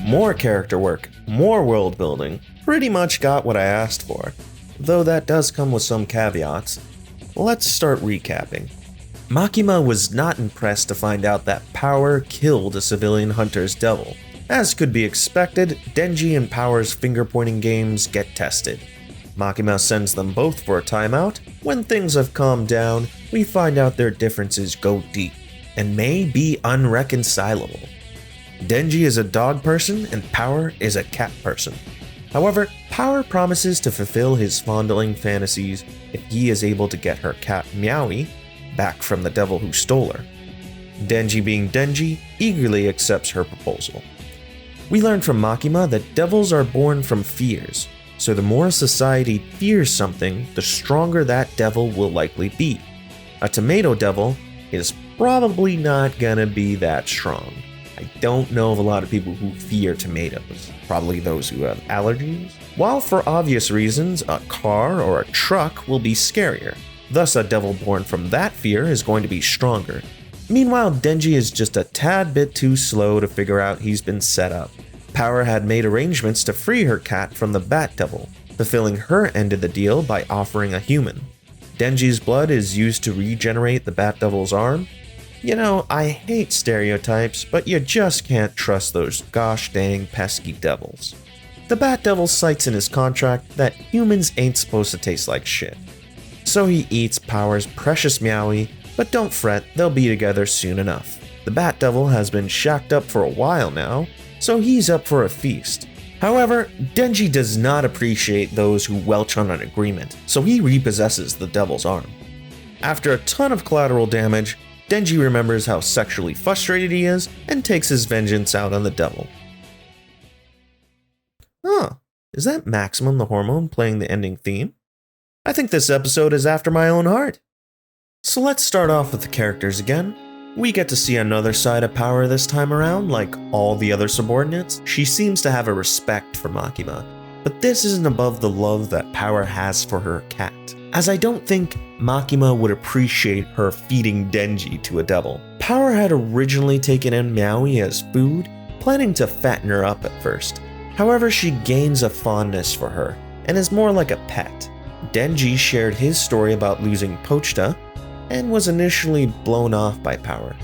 More character work, more world building, pretty much got what I asked for, though that does come with some caveats. Let's start recapping. Makima was not impressed to find out that Power killed a civilian hunter's devil. As could be expected, Denji and Power's finger-pointing games get tested. Makima sends them both for a timeout. When things have calmed down, we find out their differences go deep and may be unreconcilable. Denji is a dog person and Power is a cat person. However, Power promises to fulfill his fondling fantasies if he is able to get her cat Meowie back from the devil who stole her. Denji, being Denji, eagerly accepts her proposal. We learn from Makima that devils are born from fears, so the more society fears something, the stronger that devil will likely be. A tomato devil is probably not gonna be that strong. I don't know of a lot of people who fear tomatoes, probably those who have allergies. While for obvious reasons, a car or a truck will be scarier, thus a devil born from that fear is going to be stronger. Meanwhile, Denji is just a tad bit too slow to figure out he's been set up. Power had made arrangements to free her cat from the Bat Devil, fulfilling her end of the deal by offering a human. Denji's blood is used to regenerate the Bat Devil's arm. You know, I hate stereotypes, but you just can't trust those gosh dang pesky devils. The Bat Devil cites in his contract that humans ain't supposed to taste like shit. So he eats Power's precious Meowie, but don't fret, they'll be together soon enough. The Bat Devil has been shacked up for a while now, so he's up for a feast. However, Denji does not appreciate those who welch on an agreement, so he repossesses the devil's arm. After a ton of collateral damage, Denji remembers how sexually frustrated he is and takes his vengeance out on the devil. Huh, is that Maximum the Hormone playing the ending theme? I think this episode is after my own heart. So let's start off with the characters again. We get to see another side of Power this time around. Like all the other subordinates, she seems to have a respect for Makima, but this isn't above the love that Power has for her cat, as I don't think Makima would appreciate her feeding Denji to a devil. Power had originally taken in Meowie as food, planning to fatten her up at first. However, she gains a fondness for her, and is more like a pet. Denji shared his story about losing Pochta, and was initially blown off by Power.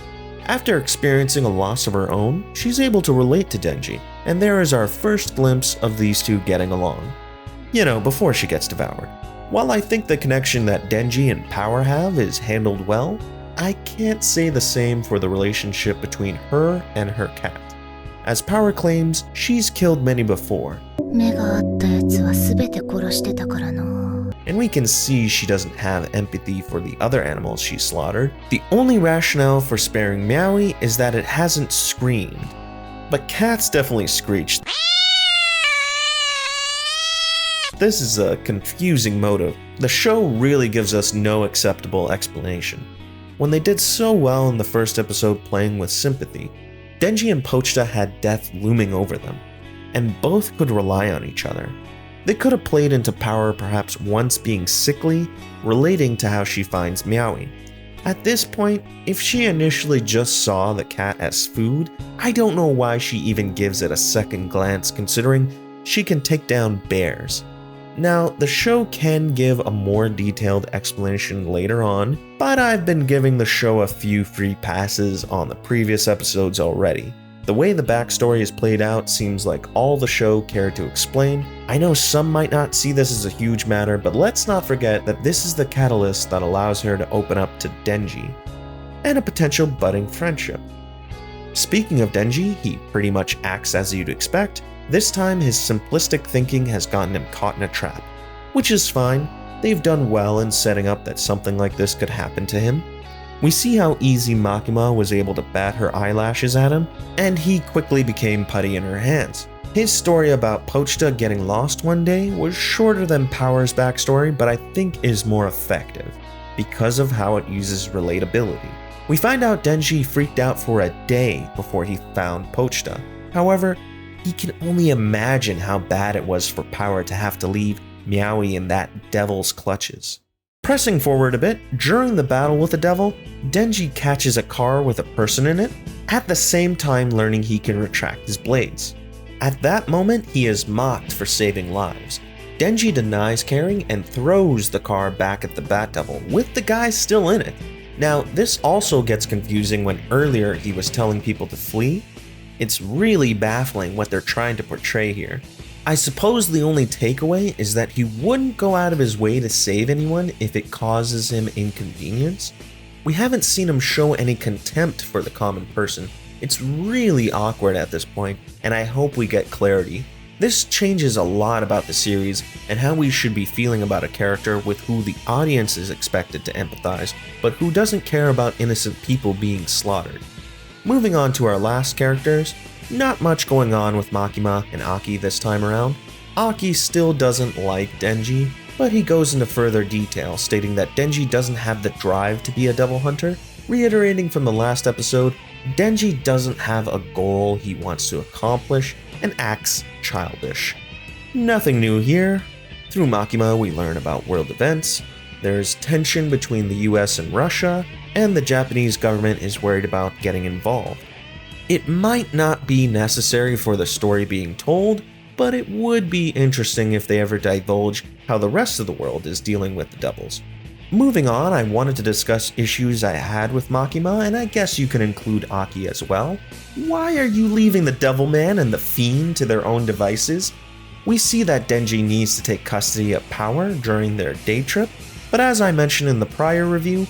After experiencing a loss of her own, she's able to relate to Denji, and there is our first glimpse of these two getting along. You know, before she gets devoured. While I think the connection that Denji and Power have is handled well, I can't say the same for the relationship between her and her cat. As Power claims, she's killed many before. And we can see she doesn't have empathy for the other animals she slaughtered. The only rationale for sparing Meowie is that it hasn't screamed. But cats definitely screeched. This is a confusing motive. The show really gives us no acceptable explanation. When they did so well in the first episode playing with sympathy, Denji and Pochta had death looming over them, and both could rely on each other. They could have played into Power perhaps once being sickly, relating to how she finds Meowie. At this point, if she initially just saw the cat as food, I don't know why she even gives it a second glance considering she can take down bears. Now, the show can give a more detailed explanation later on, but I've been giving the show a few free passes on the previous episodes already. The way the backstory is played out seems like all the show cared to explain. I know some might not see this as a huge matter, but let's not forget that this is the catalyst that allows her to open up to Denji, and a potential budding friendship. Speaking of Denji, he pretty much acts as you'd expect. This time his simplistic thinking has gotten him caught in a trap, which is fine. They've done well in setting up that something like this could happen to him. We see how easy Makima was able to bat her eyelashes at him, and he quickly became putty in her hands. His story about Pochta getting lost one day was shorter than Power's backstory, but I think is more effective, because of how it uses relatability. We find out Denji freaked out for a day before he found Pochta. However, he can only imagine how bad it was for Power to have to leave Meowie in that devil's clutches. Pressing forward a bit, during the battle with the devil, Denji catches a car with a person in it, at the same time learning he can retract his blades. At that moment, he is mocked for saving lives. Denji denies caring and throws the car back at the Bat Devil, with the guy still in it. Now, this also gets confusing when earlier he was telling people to flee. It's really baffling what they're trying to portray here. I suppose the only takeaway is that he wouldn't go out of his way to save anyone if it causes him inconvenience. We haven't seen him show any contempt for the common person. It's really awkward at this point, and I hope we get clarity. This changes a lot about the series and how we should be feeling about a character with who the audience is expected to empathize, but who doesn't care about innocent people being slaughtered. Moving on to our last characters, not much going on with Makima and Aki this time around. Aki still doesn't like Denji, but he goes into further detail, stating that Denji doesn't have the drive to be a devil hunter, reiterating from the last episode, Denji doesn't have a goal he wants to accomplish and acts childish. Nothing new here. Through Makima, we learn about world events. There's tension between the US and Russia, and the Japanese government is worried about getting involved. It might not be necessary for the story being told, but it would be interesting if they ever divulge how the rest of the world is dealing with the devils. Moving on, I wanted to discuss issues I had with Makima, and I guess you can include Aki as well. Why are you leaving the Devil Man and the Fiend to their own devices? We see that Denji needs to take custody of Power during their day trip, but as I mentioned in the prior review,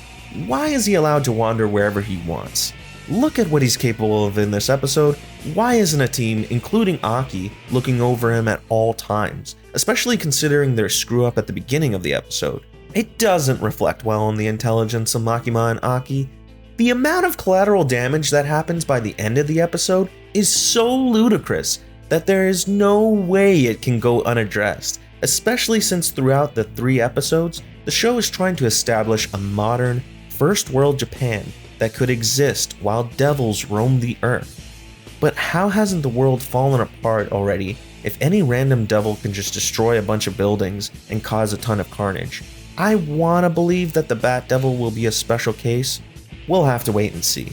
why is he allowed to wander wherever he wants? Look at what he's capable of in this episode. Why isn't a team, including Aki, looking over him at all times, especially considering their screw up at the beginning of the episode? It doesn't reflect well on the intelligence of Makima and Aki. The amount of collateral damage that happens by the end of the episode is so ludicrous that there is no way it can go unaddressed, especially since throughout the 3 episodes, the show is trying to establish a modern, first world Japan that could exist while devils roam the earth. But how hasn't the world fallen apart already if any random devil can just destroy a bunch of buildings and cause a ton of carnage? I wanna believe that the Bat Devil will be a special case. We'll have to wait and see.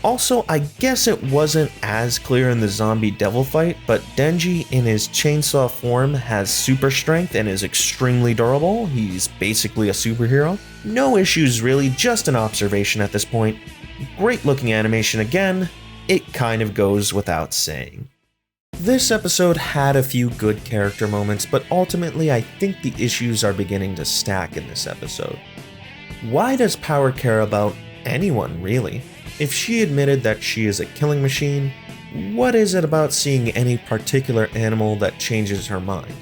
Also, I guess it wasn't as clear in the zombie devil fight, but Denji in his chainsaw form has super strength and is extremely durable. He's basically a superhero. No issues really, just an observation at this point. Great looking animation again. It kind of goes without saying. This episode had a few good character moments, but ultimately I think the issues are beginning to stack in this episode. Why does Power care about anyone, really? If she admitted that she is a killing machine, what is it about seeing any particular animal that changes her mind?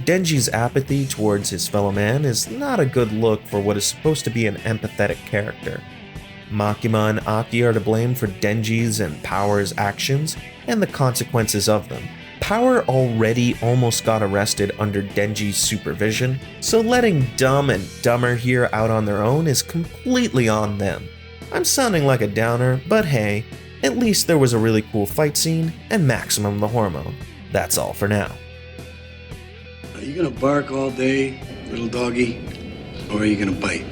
Denji's apathy towards his fellow man is not a good look for what is supposed to be an empathetic character. Makima and Aki are to blame for Denji's and Power's actions and the consequences of them. Power already almost got arrested under Denji's supervision, so letting Dumb and Dumber here out on their own is completely on them. I'm sounding like a downer, but hey, at least there was a really cool fight scene and Maximum the Hormone. That's all for now. Are you gonna bark all day, little doggy, or are you gonna bite?